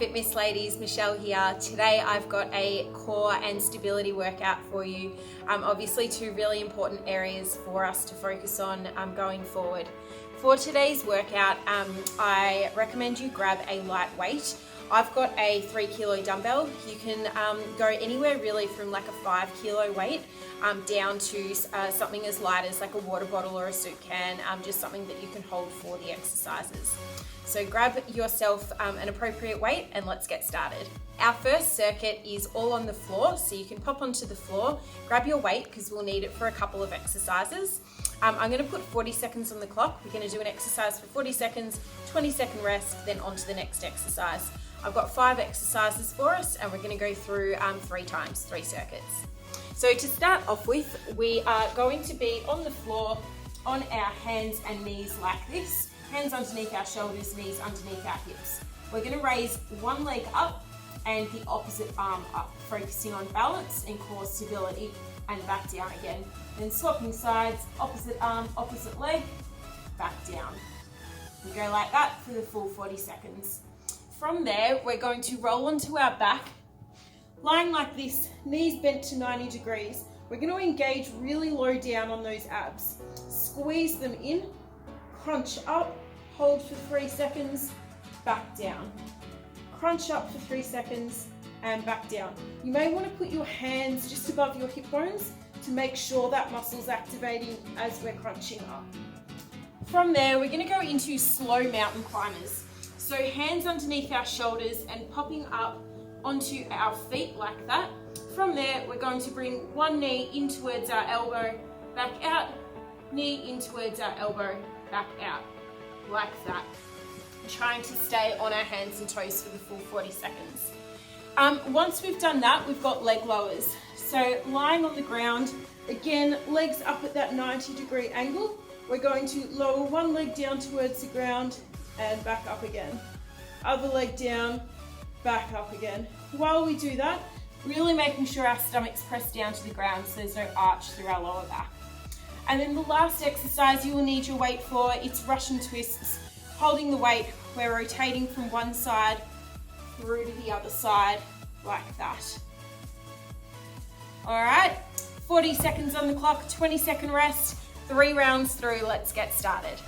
Fitness ladies, Michelle here. Today I've got a core and stability workout for you. Obviously two really important areas for us to focus on going forward. For today's workout, I recommend you grab a light weight. I've got a 3 kilo dumbbell. You can go anywhere really from like a 5 kilo weight down to something as light as like a water bottle or a soup can, just something that you can hold for the exercises. So grab yourself an appropriate weight and let's get started. Our first circuit is all on the floor, so you can pop onto the floor, grab your weight because we'll need it for a couple of exercises. I'm going to put 40 seconds on the clock. We're going to do an exercise for 40 seconds, 20-second rest, then on to the next exercise. I've got 5 exercises for us and we're going to go through 3 times, 3 circuits. So to start off with, we are going to be on the floor on our hands and knees like this. Hands underneath our shoulders, knees underneath our hips. We're going to raise one leg up and the opposite arm up, focusing on balance and core stability, and back down again. Then swapping sides, opposite arm, opposite leg, back down. We go like that for the full 40 seconds. From there, we're going to roll onto our back, lying like this, knees bent to 90 degrees. We're going to engage really low down on those abs. Squeeze them in, crunch up, hold for 3 seconds, back down. Crunch up for 3 seconds and back down. You may want to put your hands just above your hip bones to make sure that muscle's activating as we're crunching up. From there, we're going to go into slow mountain climbers. So hands underneath our shoulders and popping up onto our feet like that. From there, we're going to bring one knee in towards our elbow, back out, knee in towards our elbow, back out, like that. Trying to stay on our hands and toes for the full 40 seconds. Once we've done that, we've got leg lowers. So lying on the ground, again, legs up at that 90-degree angle. We're going to lower one leg down towards the ground and back up again. Other leg down, back up again. While we do that, really making sure our stomach's pressed down to the ground so there's no arch through our lower back. And then the last exercise you will need your weight for, it's Russian twists. Holding the weight, we're rotating from one side through to the other side, like that. All right, 40 seconds on the clock, 20-second rest, 3 rounds through, let's get started.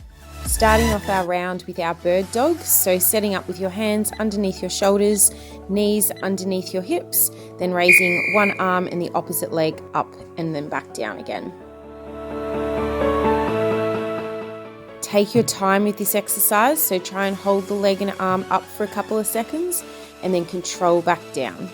Starting off our round with our bird dog, so setting up with your hands underneath your shoulders, knees underneath your hips, then raising one arm and the opposite leg up and then back down again. Take your time with this exercise, so try and hold the leg and arm up for a couple of seconds and then control back down.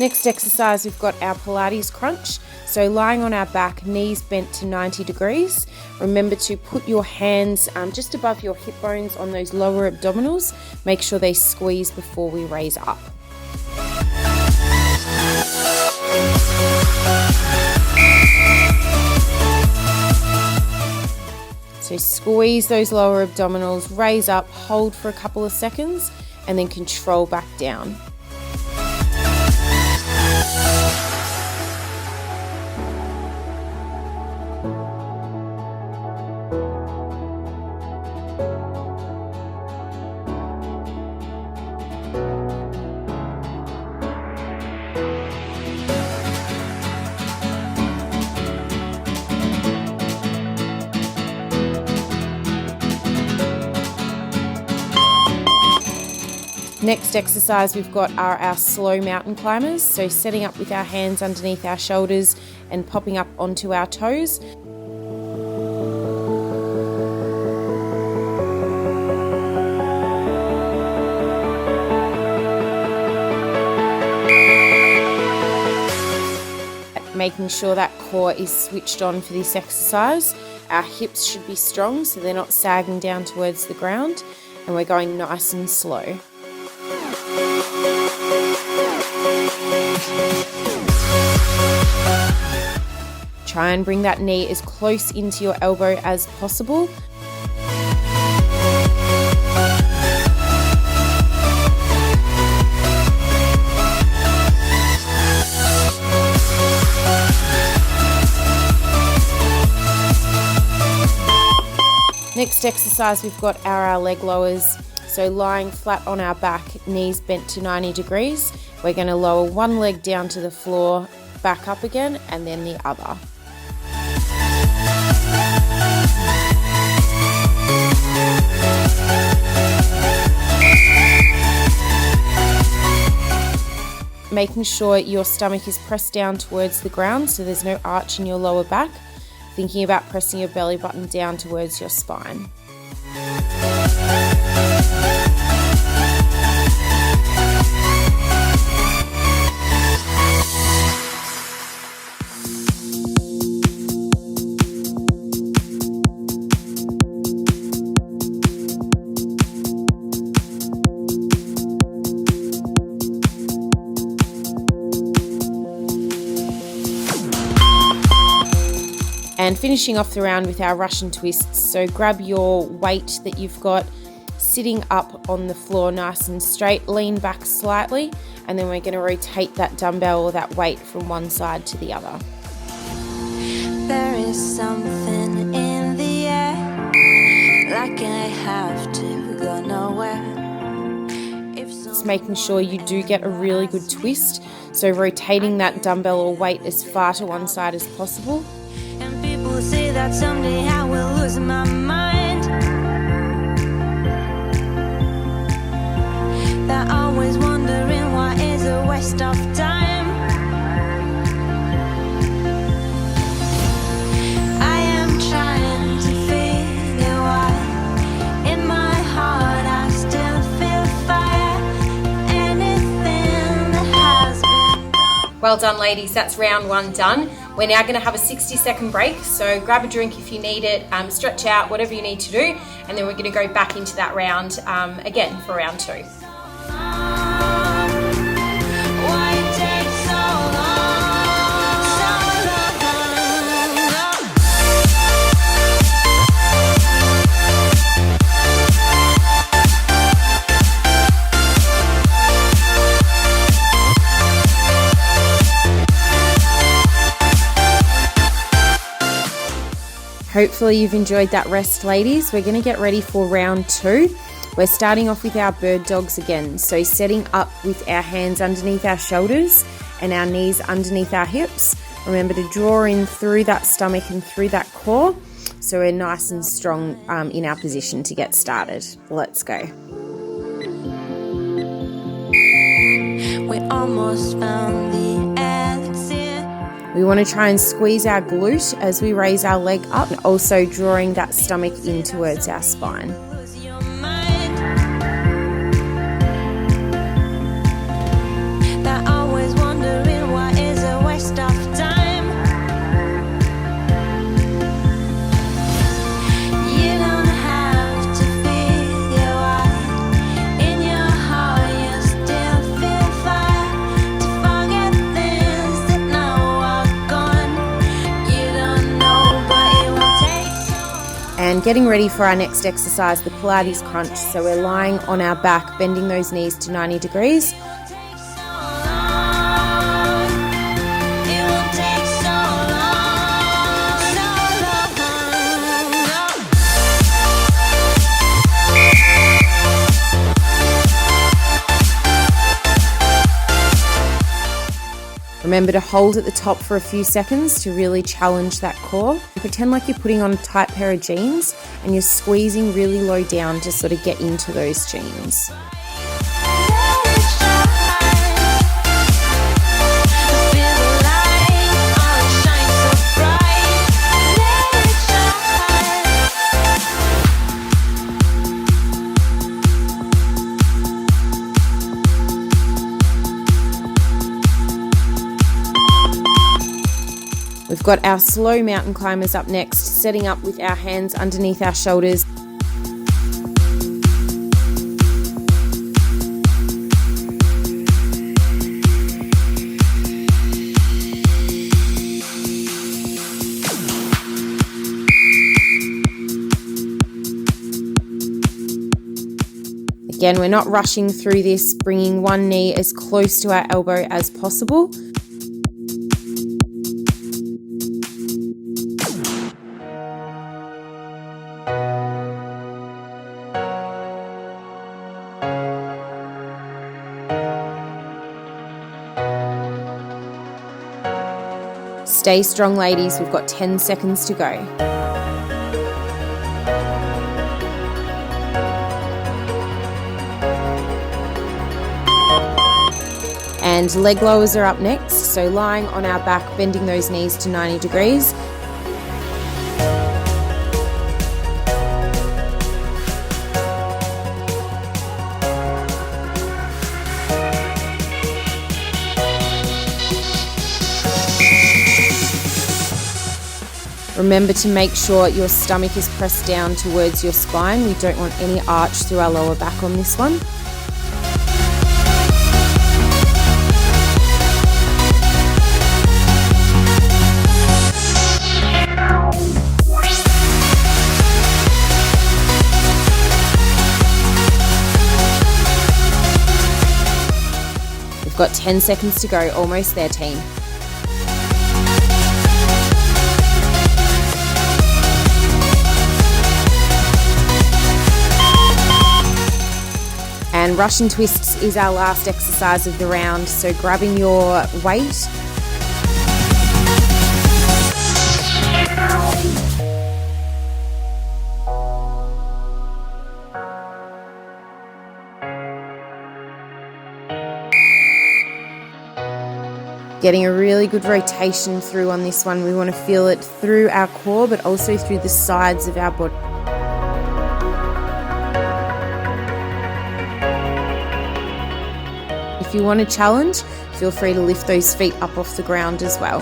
Next exercise, we've got our Pilates crunch. So lying on our back, knees bent to 90 degrees. Remember to put your hands just above your hip bones on those lower abdominals. Make sure they squeeze before we raise up. So squeeze those lower abdominals, raise up, hold for a couple of seconds, and then control back down. Next exercise we've got are our slow mountain climbers, so setting up with our hands underneath our shoulders and popping up onto our toes. Making sure that core is switched on for this exercise. Our hips should be strong so they're not sagging down towards the ground, and we're going nice and slow. Try and bring that knee as close into your elbow as possible. Next exercise, we've got our leg lowers. So lying flat on our back, knees bent to 90 degrees. We're going to lower one leg down to the floor, back up again, and then the other. Making sure your stomach is pressed down towards the ground so there's no arch in your lower back. Thinking about pressing your belly button down towards your spine. And finishing off the round with our Russian twists. So grab your weight that you've got sitting up on the floor nice and straight, lean back slightly, and then we're going to rotate that dumbbell or that weight from one side to the other. There is something in the air, like I have to go nowhere. Just making sure you do get a really good twist. So rotating that dumbbell or weight as far to one side as possible. And people say that someday I will lose my mind. They're always wondering why is a waste of time. I am trying to figure why in my heart I still feel fire. Anything that has been done. Well done, ladies, that's round one done. We're now going to have a 60-second break, so grab a drink if you need it, stretch out, whatever you need to do, and then we're going to go back into that round again for round two. Hopefully you've enjoyed that rest, ladies. We're going to get ready for round two. We're starting off with our bird dogs again. So setting up with our hands underneath our shoulders and our knees underneath our hips. Remember to draw in through that stomach and through that core so we're nice and strong in our position to get started. Let's go. We almost found the We want to try and squeeze our glute as we raise our leg up, and also drawing that stomach in towards our spine. They're always wondering why is a waste of time. You don't have to figure why in your heart you still feel fire to forget things that now are gone. You don't know, but it will take so long. And getting ready for our next exercise, the Pilates crunch. So we're lying on our back, bending those knees to 90 degrees. Remember to hold at the top for a few seconds to really challenge that core. Pretend like you're putting on a tight pair of jeans and you're squeezing really low down to sort of get into those jeans. We've got our slow mountain climbers up next, setting up with our hands underneath our shoulders. Again, we're not rushing through this, bringing one knee as close to our elbow as possible. Stay strong, ladies. We've got 10 seconds to go. And leg lowers are up next. So lying on our back, bending those knees to 90 degrees. Remember to make sure your stomach is pressed down towards your spine. We don't want any arch through our lower back on this one. We've got 10 seconds to go, almost there, team. And Russian twists is our last exercise of the round, so grabbing your weight. Getting a really good rotation through on this one. We want to feel it through our core, but also through the sides of our body. If you want a challenge, feel free to lift those feet up off the ground as well.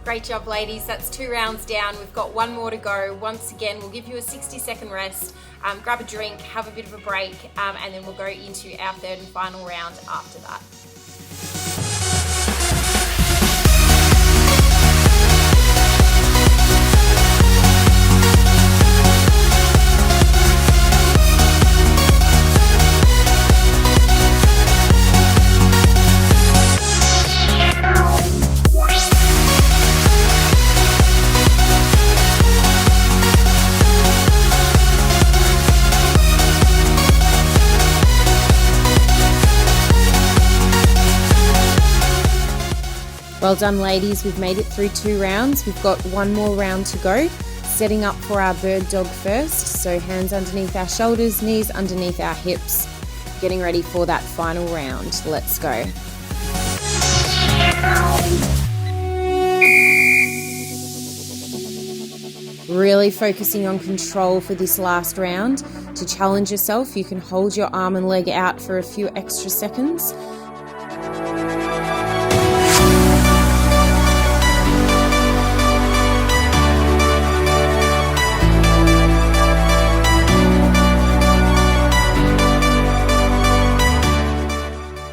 Great job, ladies. That's 2 rounds down. We've got 1 more to go. Once again, we'll give you a 60-second rest. Grab a drink, have a bit of a break, and then we'll go into our 3rd and final round after that. Well done, ladies. We've made it through 2 rounds. We've got 1 more round to go. Setting up for our bird dog first. So hands underneath our shoulders, knees underneath our hips. Getting ready for that final round. Let's go. Really focusing on control for this last round. To challenge yourself, you can hold your arm and leg out for a few extra seconds.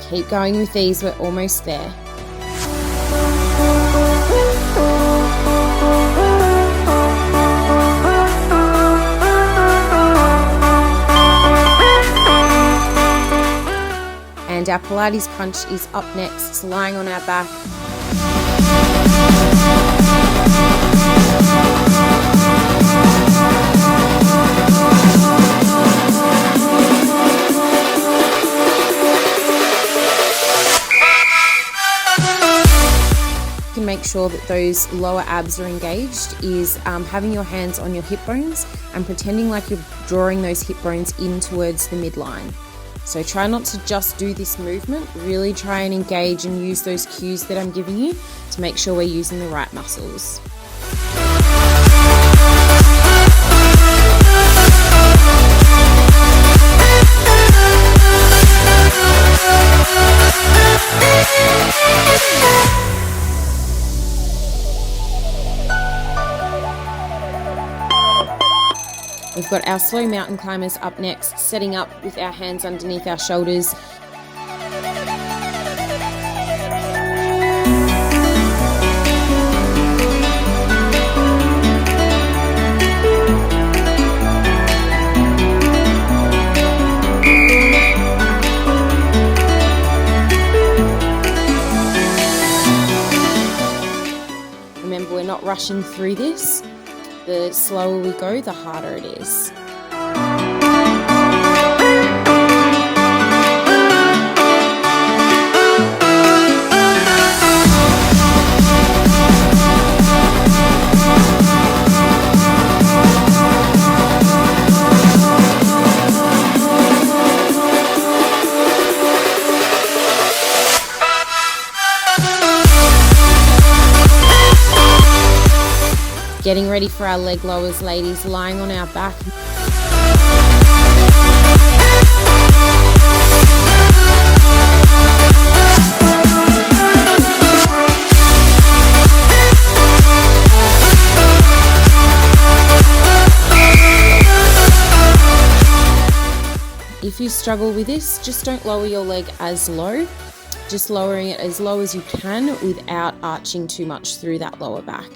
Keep going with these, we're almost there. And our Pilates crunch is up next, lying on our back. Make sure that those lower abs are engaged is having your hands on your hip bones and pretending like you're drawing those hip bones in towards the midline. So try not to just do this movement, really try and engage and use those cues that I'm giving you to make sure we're using the right muscles. got our slow mountain climbers up next, setting up with our hands underneath our shoulders. Remember, we're not rushing through this. The slower we go, the harder it is. Getting ready for our leg lowers, ladies, lying on our back. If you struggle with this, just don't lower your leg as low. Just lowering it as low as you can without arching too much through that lower back.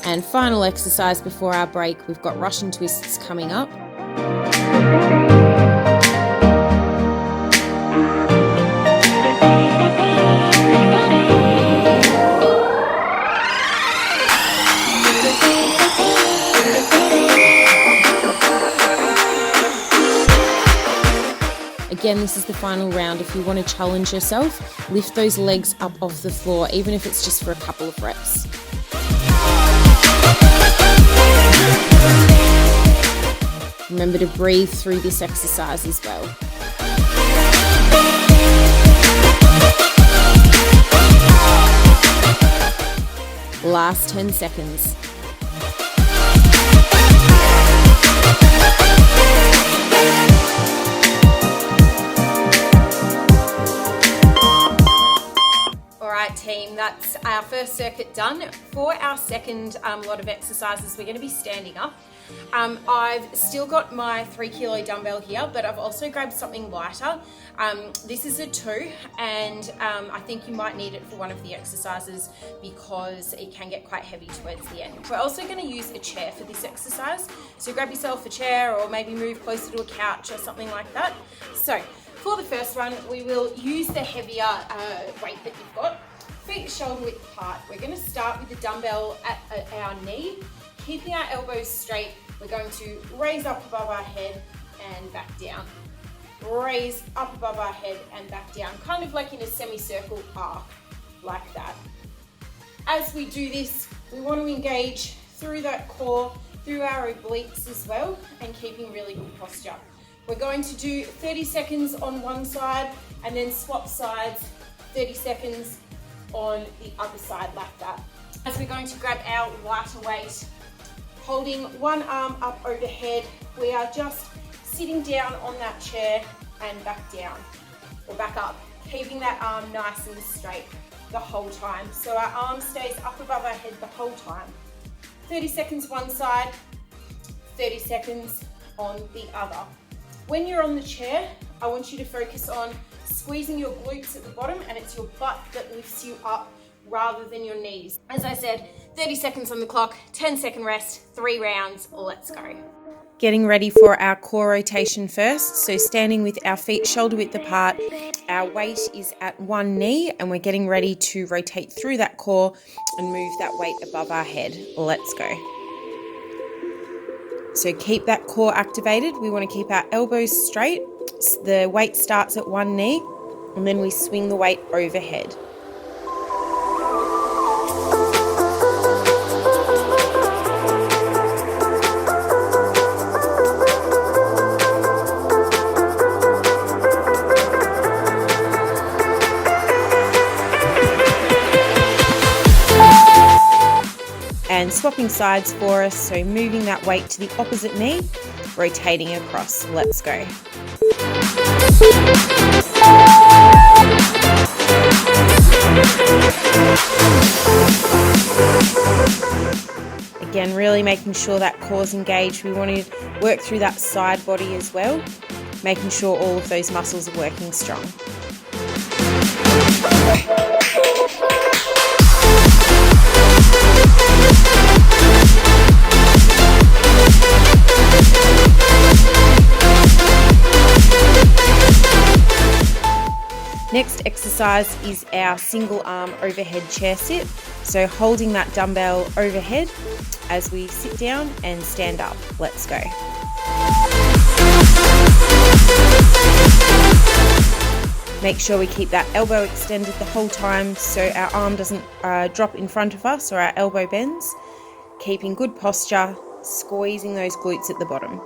And final exercise before our break, we've got Russian twists coming up. Again, this is the final round. If you want to challenge yourself, lift those legs up off the floor, even if it's just for a couple of reps. Remember to breathe through this exercise as well. Last 10 seconds. Alright team, that's our first circuit done. For our second lot of exercises, we're going to be standing up. I've still got my 3 kilo dumbbell here, but I've also grabbed something lighter. This is a 2, and I think you might need it for one of the exercises because it can get quite heavy towards the end. We're also going to use a chair for this exercise, so grab yourself a chair or maybe move closer to a couch or something like that. So for the first one, we will use the heavier weight that you've got. Feet shoulder width apart. We're going to start with the dumbbell at our knee. Keeping our elbows straight, we're going to raise up above our head and back down. Raise up above our head and back down, kind of like in a semicircle arc, like that. As we do this, we want to engage through that core, through our obliques as well, and keeping really good posture. We're going to do 30 seconds on one side and then swap sides, 30 seconds on the other side like that. As we're going to grab our lighter weight, holding one arm up overhead, we are just sitting down on that chair and back down, or back up, keeping that arm nice and straight the whole time. So our arm stays up above our head the whole time. 30 seconds one side, 30 seconds on the other. When you're on the chair, I want you to focus on squeezing your glutes at the bottom, and it's your butt that lifts you up rather than your knees. As I said, 30 seconds on the clock, 10-second rest, 3 rounds, let's go. Getting ready for our core rotation first. So standing with our feet shoulder width apart, our weight is at one knee, and we're getting ready to rotate through that core and move that weight above our head. Let's go. So keep that core activated. We want to keep our elbows straight. The weight starts at one knee, and then we swing the weight overhead. And swapping sides for us, so moving that weight to the opposite knee, rotating across. Let's go. Again, really making sure that core's engaged. We want to work through that side body as well, making sure all of those muscles are working strong. Next exercise is our single arm overhead chair sit. So holding that dumbbell overhead as we sit down and stand up. Let's go. Make sure we keep that elbow extended the whole time so our arm doesn't drop in front of us or our elbow bends. Keeping good posture, squeezing those glutes at the bottom.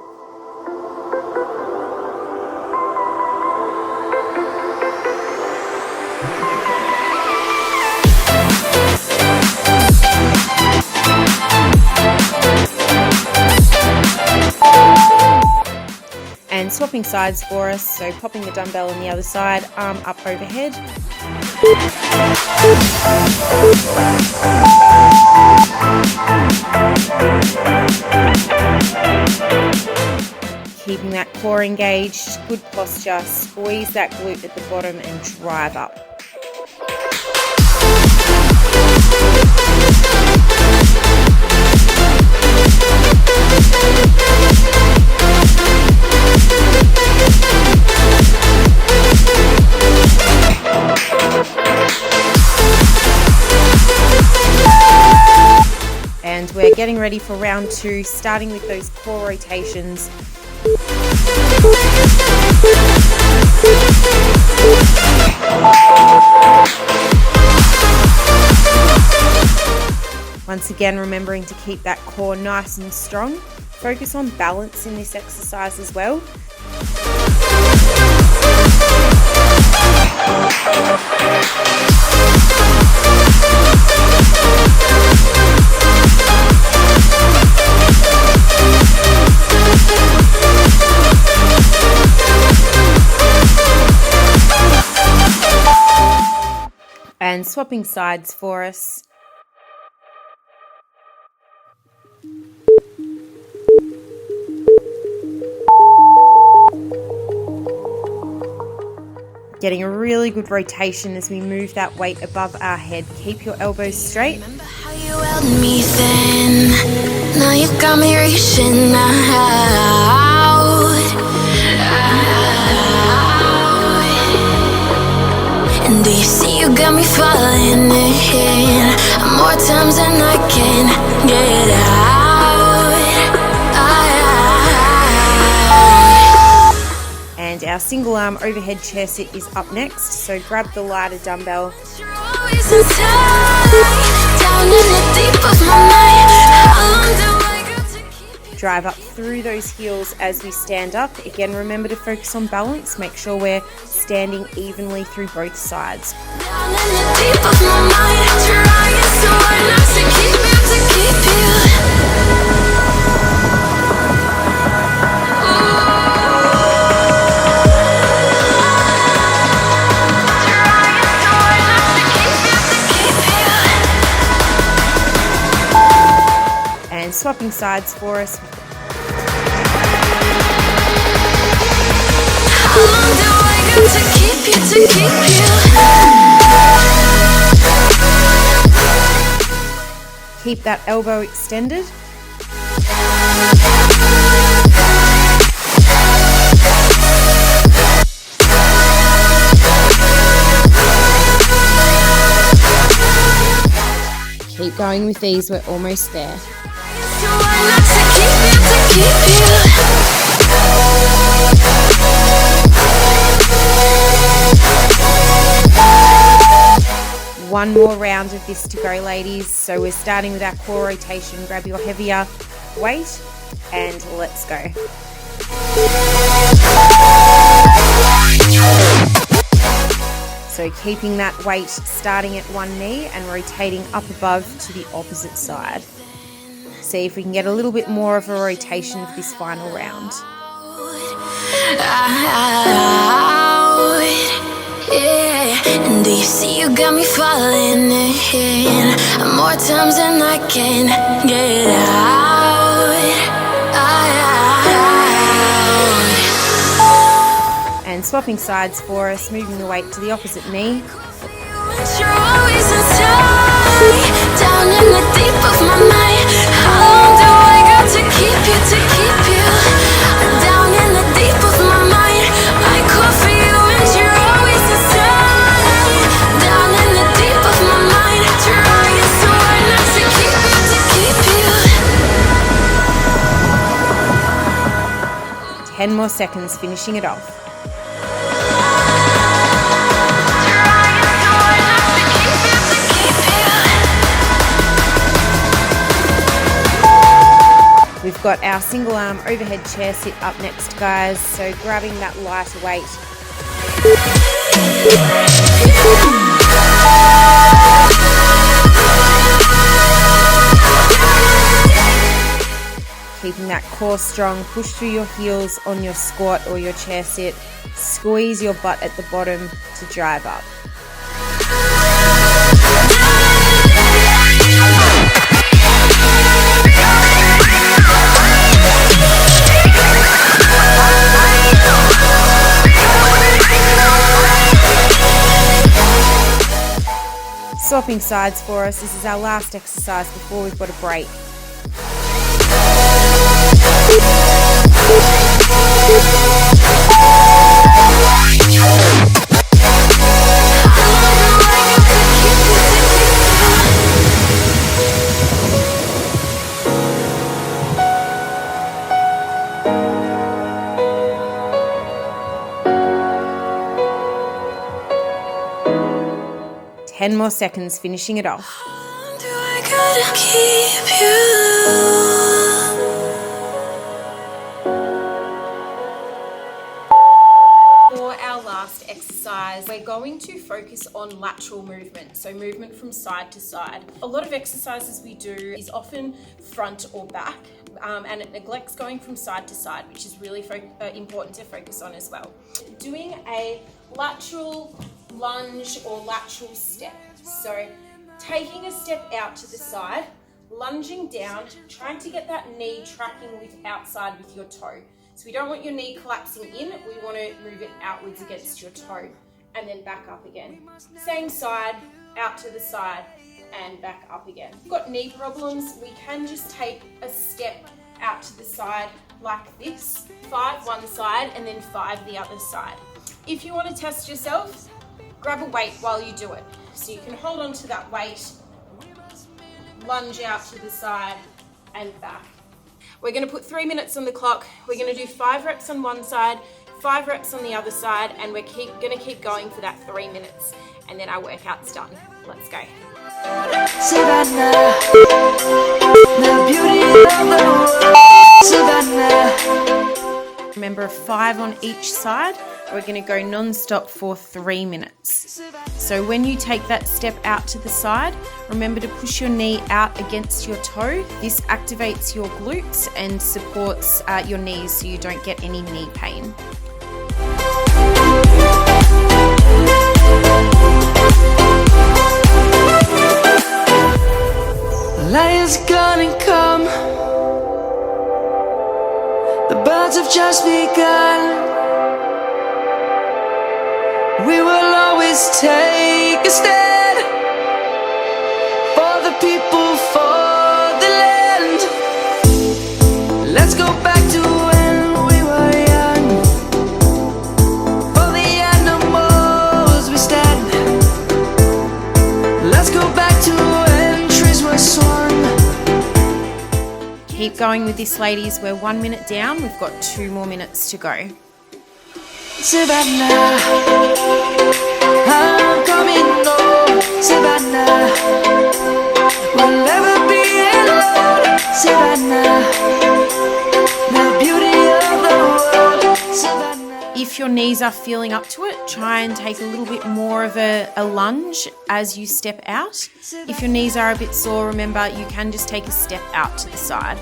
And swapping sides for us, so popping the dumbbell on the other side, arm up overhead. Keeping that core engaged, good posture, squeeze that glute at the bottom and drive up. And we're getting ready for round 2, starting with those core rotations. Once again, remembering to keep that core nice and strong. Focus on balance in this exercise as well. And swapping sides for us. Getting a really good rotation as we move that weight above our head. Keep your elbows straight. Remember how you held me then? Now you got me reaching out. And do you see you got me falling in more times than I can get out? And our single arm overhead chair sit is up next. So grab the lighter dumbbell. You're always inside, down in the deep of my mind. How long do I got to keep Drive up through those heels as we stand up. Again, remember to focus on balance. Make sure we're standing evenly through both sides. down in the deep of my mind? Trying so hard not to keep you, to keep you. And swapping sides for us. How long do I got to keep you, to keep you? Keep that elbow extended. Keep going with these, we're almost there. So hard not to keep you, to keep you. One more round of this to go, ladies. So we're starting with our core rotation. Grab your heavier weight and let's go. So keeping that weight starting at one knee and rotating up above to the opposite side. See if we can get a little bit more of a rotation for this final round. Yeah. And do you see you got me falling in more times than I can get out. And swapping sides for us, moving the weight to the opposite knee. You're always inside, down in the deep of my mind. How long do I got to keep you, down in the deep of my mind? I call for you and you're always inside, down in the deep of my mind. Trying so hard not to keep you. 10 more seconds, finishing it off. We've got our single arm overhead chair sit up next, guys, so grabbing that lighter weight. Keeping that core strong, push through your heels on your squat or your chair sit, squeeze your butt at the bottom to drive up. Swapping sides for us. This is our last exercise before we've got a break. Ten more seconds, finishing it off. How long do I gotta keep you? For our last exercise, we're going to focus on lateral movement, so movement from side to side. A lot of exercises we do is often front or back, and it neglects going from side to side, which is really important to focus on as well. Doing a lateral lunge or lateral step. So taking a step out to the side, lunging down, trying to get that knee tracking with outside with your toe. So we don't want your knee collapsing in, we want to move it outwards against your toe and then back up again. Same side, out to the side and back up again. If you've got knee problems, we can just take a step out to the side like this, 5 one side and then 5 the other side. If you want to test yourself, grab a weight while you do it. So you can hold on to that weight, lunge out to the side and back. We're going to put 3 minutes on the clock. We're going to do 5 reps on one side, 5 reps on the other side, and we're going to keep going for that 3 minutes. And then our workout's done. Let's go. Savannah, the beauty of the world. Savannah. Remember, 5 on each side. We're going to go non-stop for 3 minutes. So when you take that step out to the side, remember to push your knee out against your toe. This activates your glutes and supports your knees so you don't get any knee pain. Lion's gonna come. The birds have just begun. We will always take a stand for the people, for the land. Let's go back to when we were young. For the animals we stand. Let's go back to when trees were swung. Keep going with this, ladies. We're 1 minute down. We've got 2 more minutes to go. Savannah, I'm coming home. Savannah, we'll never be alone. Savannah, the beauty of the world. Savannah. If if your knees are feeling up to it, try and take a little bit more of a lunge as you step out. If your knees are a bit sore, remember you can just take a step out to the side.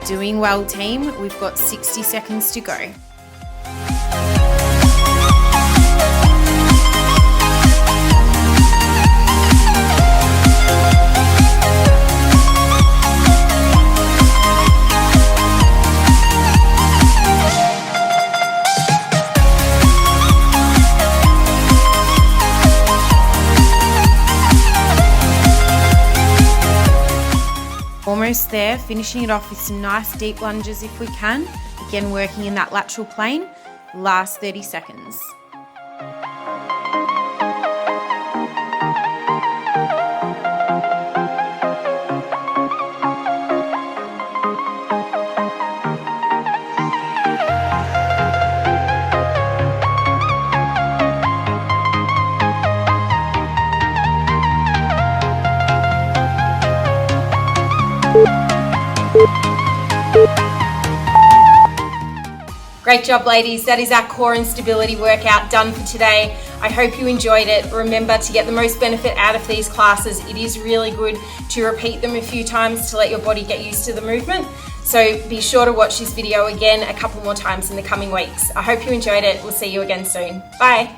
Doing well, team. We've got 60 seconds to go. Almost there, finishing it off with some nice deep lunges if we can. Again, working in that lateral plane. Last 30 seconds. Great job, ladies. That is our core and stability workout done for today. I hope you enjoyed it. Remember, to get the most benefit out of these classes, it is really good to repeat them a few times to let your body get used to the movement. So be sure to watch this video again a couple more times in the coming weeks. I hope you enjoyed it. We'll see you again soon. Bye.